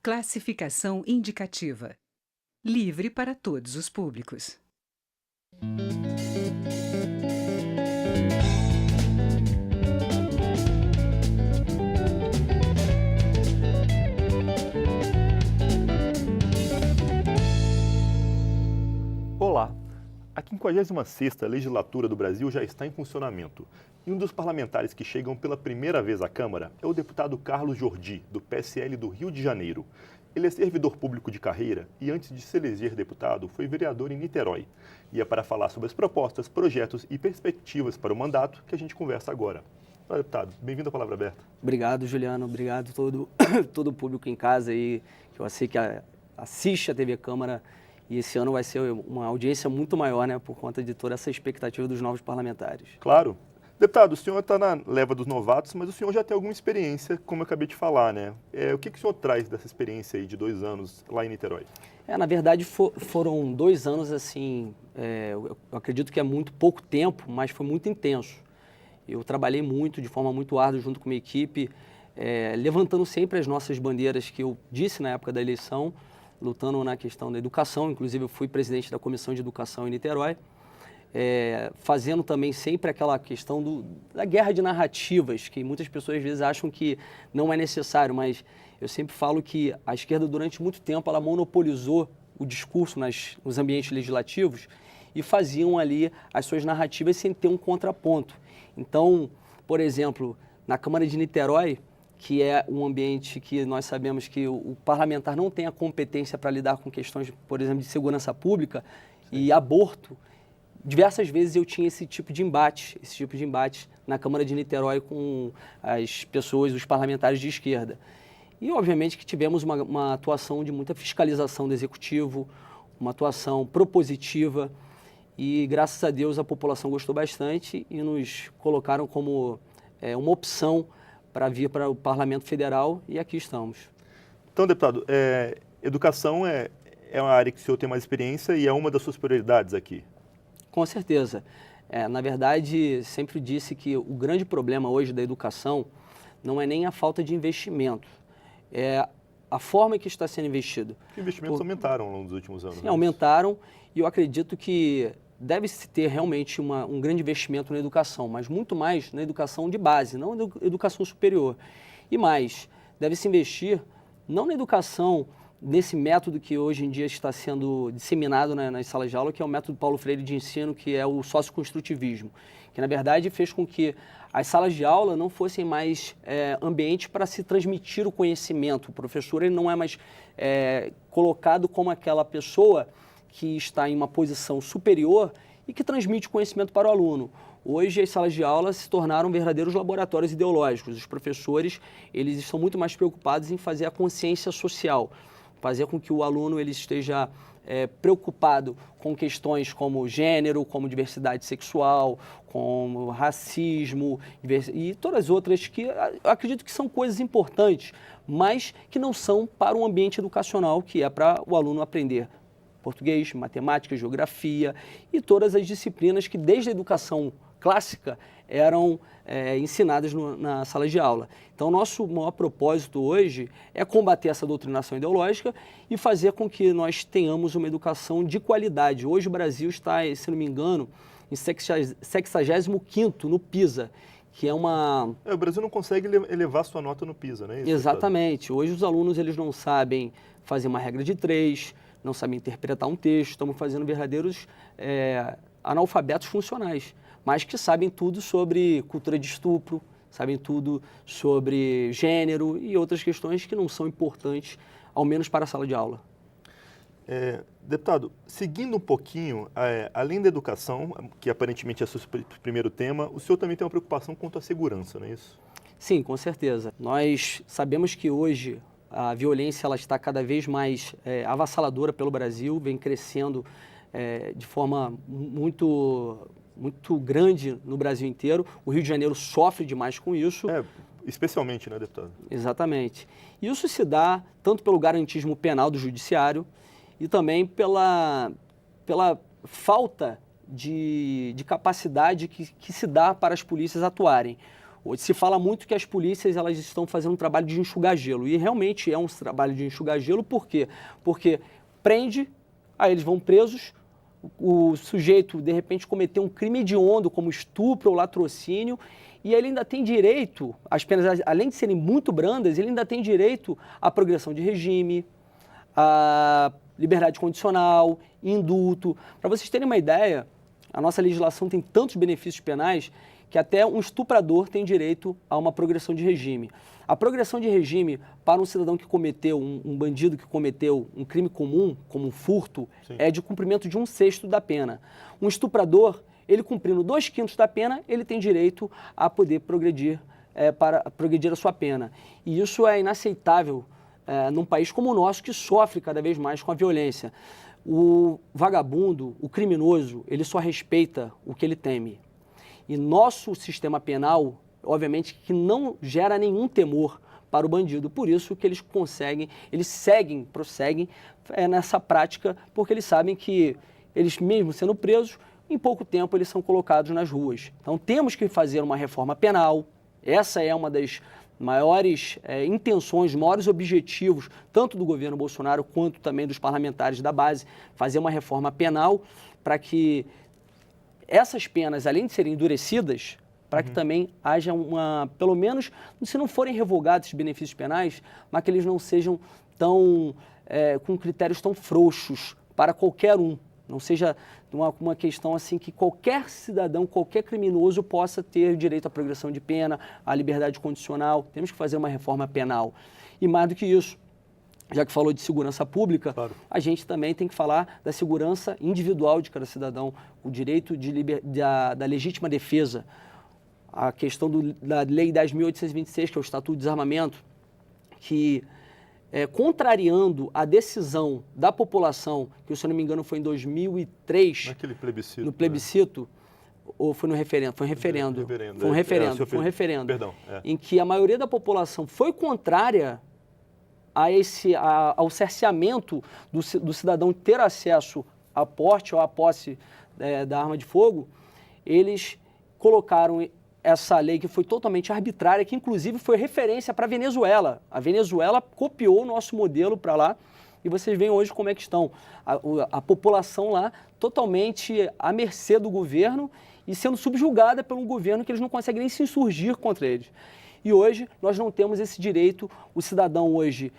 Classificação indicativa. Livre para todos os públicos. Olá! A 56ª Legislatura do Brasil já está em funcionamento. E um dos parlamentares que chegam pela primeira vez à Câmara é o deputado Carlos Jordi, do PSL do Rio de Janeiro. Ele é servidor público de carreira e, antes de se eleger deputado, foi vereador em Niterói. E é para falar sobre as propostas, projetos e perspectivas para o mandato que a gente conversa agora. Olá, deputado, bem-vindo à Palavra Aberta. Obrigado, Juliano. Obrigado todo o público em casa aí, que eu sei que assiste a TV Câmara. E esse ano vai ser uma audiência muito maior, né, por conta de toda essa expectativa dos novos parlamentares. Claro. Deputado, o senhor está na leva dos novatos, mas o senhor já tem alguma experiência, como eu acabei de falar, né? O que o senhor traz dessa experiência aí de 2 anos lá em Niterói? Na verdade, foram 2 anos, assim, eu acredito que é muito pouco tempo, mas foi muito intenso. Eu trabalhei muito, de forma muito árdua, junto com a minha equipe, levantando sempre as nossas bandeiras que eu disse na época da eleição, lutando na questão da educação. Inclusive eu fui presidente da Comissão de Educação em Niterói, fazendo também sempre aquela questão da guerra de narrativas, que muitas pessoas às vezes acham que não é necessário, mas eu sempre falo que a esquerda durante muito tempo ela monopolizou o discurso nos ambientes legislativos e faziam ali as suas narrativas sem ter um contraponto. Então, por exemplo, na Câmara de Niterói, que é um ambiente que nós sabemos que o parlamentar não tem a competência para lidar com questões, por exemplo, de segurança pública e aborto, diversas vezes eu tinha esse tipo de embate na Câmara de Niterói com as pessoas, os parlamentares de esquerda. E, obviamente, que tivemos uma atuação de muita fiscalização do Executivo, uma atuação propositiva e, graças a Deus, a população gostou bastante e nos colocaram como uma opção para vir para o Parlamento Federal e aqui estamos. Então, deputado, educação é uma área que o senhor tem mais experiência e é uma das suas prioridades aqui? Com certeza. Na verdade, sempre disse que o grande problema hoje da educação não é nem a falta de investimento, é a forma que está sendo investido. Os investimentos aumentaram ao longo dos últimos anos. Sim, aumentaram e eu acredito que deve-se ter realmente um grande investimento na educação, mas muito mais na educação de base, não na educação superior. E mais, deve-se investir não na educação nesse método que hoje em dia está sendo disseminado nas salas de aula, que é o método Paulo Freire de ensino, que é o socioconstrutivismo, que na verdade fez com que as salas de aula não fossem mais ambientes para se transmitir o conhecimento. O professor ele não é mais colocado como aquela pessoa que está em uma posição superior e que transmite conhecimento para o aluno. Hoje, as salas de aula se tornaram verdadeiros laboratórios ideológicos. Os professores eles estão muito mais preocupados em fazer a consciência social, fazer com que o aluno ele esteja preocupado com questões como gênero, como diversidade sexual, como racismo e todas as outras que eu acredito que são coisas importantes, mas que não são para um ambiente educacional, que é para o aluno aprender português, matemática, geografia e todas as disciplinas que desde a educação clássica eram ensinadas na sala de aula. Então, nosso maior propósito hoje é combater essa doutrinação ideológica e fazer com que nós tenhamos uma educação de qualidade. Hoje o Brasil está, se não me engano, em 65º no PISA, que é uma... O Brasil não consegue elevar sua nota no PISA, né? Exatamente. Hoje os alunos eles não sabem fazer uma regra de 3, não sabem interpretar um texto, estamos fazendo verdadeiros analfabetos funcionais, mas que sabem tudo sobre cultura de estupro, sabem tudo sobre gênero e outras questões que não são importantes, ao menos para a sala de aula. Deputado, seguindo um pouquinho, além da educação, que aparentemente é o seu primeiro tema, o senhor também tem uma preocupação quanto à segurança, não é isso? Sim, com certeza. Nós sabemos que hoje a violência ela está cada vez mais avassaladora pelo Brasil, vem crescendo de forma muito grande no Brasil inteiro. O Rio de Janeiro sofre demais com isso. Especialmente, né, deputado? Exatamente. Isso se dá tanto pelo garantismo penal do judiciário e também pela falta de capacidade que se dá para as polícias atuarem. Hoje se fala muito que as polícias elas estão fazendo um trabalho de enxugar gelo, e realmente é um trabalho de enxugar gelo, por quê? Porque prende, aí eles vão presos, o sujeito de repente cometeu um crime hediondo como estupro ou latrocínio, e ele ainda tem direito, as penas além de serem muito brandas, ele ainda tem direito à progressão de regime, à liberdade condicional, indulto. Para vocês terem uma ideia, a nossa legislação tem tantos benefícios penais que até um estuprador tem direito a uma progressão de regime. A progressão de regime para um cidadão que cometeu, um bandido que cometeu um crime comum, como um furto, Sim. é de cumprimento de 1/6 da pena. Um estuprador, ele cumprindo 2/5 da pena, ele tem direito a poder progredir, para progredir a sua pena. E isso é inaceitável num país como o nosso, que sofre cada vez mais com a violência. O vagabundo, o criminoso, ele só respeita o que ele teme. E nosso sistema penal, obviamente, que não gera nenhum temor para o bandido. Por isso que eles prosseguem nessa prática, porque eles sabem que eles, mesmo sendo presos, em pouco tempo eles são colocados nas ruas. Então temos que fazer uma reforma penal. Essa é uma das maiores intenções, maiores objetivos, tanto do governo Bolsonaro quanto também dos parlamentares da base, fazer uma reforma penal para que essas penas, além de serem endurecidas, para que também haja pelo menos, se não forem revogados esses benefícios penais, mas que eles não sejam com critérios tão frouxos para qualquer um. Não seja uma questão assim que qualquer cidadão, qualquer criminoso possa ter direito à progressão de pena, à liberdade condicional. Temos que fazer uma reforma penal. E mais do que isso, já que falou de segurança pública, claro, a gente também tem que falar da segurança individual de cada cidadão, o direito da legítima defesa, a questão da Lei 10.826, que é o Estatuto de Desarmamento, que, contrariando a decisão da população, que, se eu não me engano, foi em 2003, naquele plebiscito, no plebiscito, ou foi no referendo? Foi um referendo. Foi um referendo. Perdão. Em que a maioria da população foi contrária ao cerceamento do cidadão ter acesso a porte ou à posse da arma de fogo. Eles colocaram essa lei que foi totalmente arbitrária, que inclusive foi referência para a Venezuela. A Venezuela copiou o nosso modelo para lá, e vocês veem hoje como é que estão. A população lá totalmente à mercê do governo e sendo subjugada por um governo que eles não conseguem nem se insurgir contra eles. E hoje nós não temos esse direito. O cidadão hoje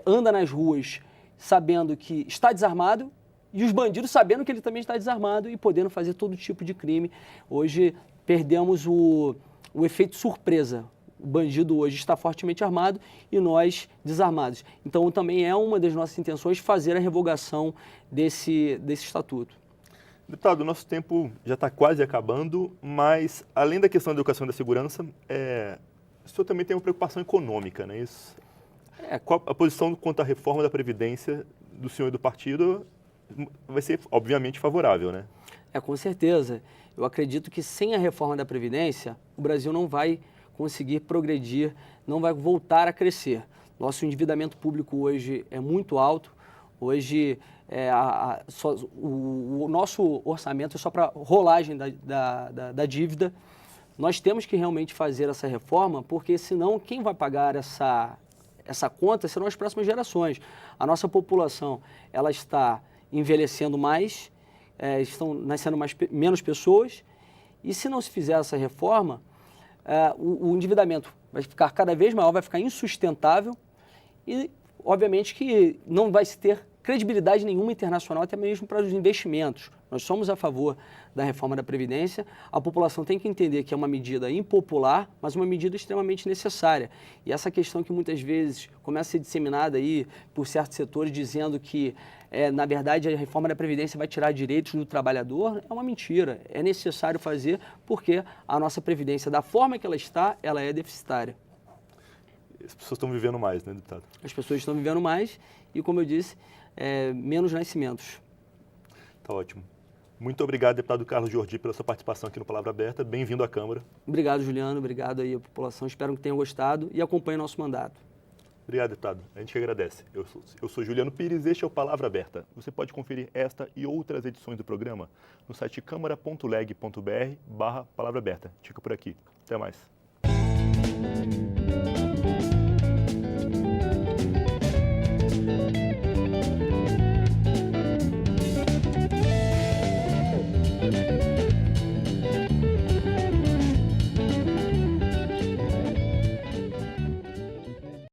anda nas ruas sabendo que está desarmado, e os bandidos sabendo que ele também está desarmado e podendo fazer todo tipo de crime. Hoje perdemos o efeito surpresa. O bandido hoje está fortemente armado e nós desarmados. Então também é uma das nossas intenções fazer a revogação desse estatuto. Deputado, o nosso tempo já está quase acabando, mas além da questão da educação e da segurança, o senhor também tem uma preocupação econômica, não é isso? Qual a posição quanto à reforma da Previdência do senhor e do partido vai ser, obviamente, favorável, né? Com certeza. Eu acredito que sem a reforma da Previdência, o Brasil não vai conseguir progredir, não vai voltar a crescer. Nosso endividamento público hoje é muito alto. Hoje, o nosso orçamento é só para rolagem da dívida. Nós temos que realmente fazer essa reforma, porque senão quem vai pagar essa conta serão as próximas gerações. A nossa população ela está envelhecendo mais, estão nascendo menos pessoas, e se não se fizer essa reforma, o endividamento vai ficar cada vez maior, vai ficar insustentável e, obviamente, que não vai se ter credibilidade nenhuma internacional, até mesmo para os investimentos. Nós somos a favor da reforma da Previdência. A população tem que entender que é uma medida impopular, mas uma medida extremamente necessária. E essa questão que muitas vezes começa a ser disseminada aí por certos setores, dizendo que, na verdade, a reforma da Previdência vai tirar direitos do trabalhador, é uma mentira. É necessário fazer porque a nossa Previdência, da forma que ela é deficitária. As pessoas estão vivendo mais, né, deputado? As pessoas estão vivendo mais e, como eu disse, menos nascimentos. Tá ótimo. Muito obrigado, deputado Carlos Jordi, pela sua participação aqui no Palavra Aberta. Bem-vindo à Câmara. Obrigado, Juliano. Obrigado aí à população. Espero que tenham gostado e acompanhem nosso mandato. Obrigado, deputado. A gente que agradece. Eu sou Juliano Pires e este é o Palavra Aberta. Você pode conferir esta e outras edições do programa no site câmara.leg.br/palavra aberta. Fica por aqui. Até mais. Obrigado.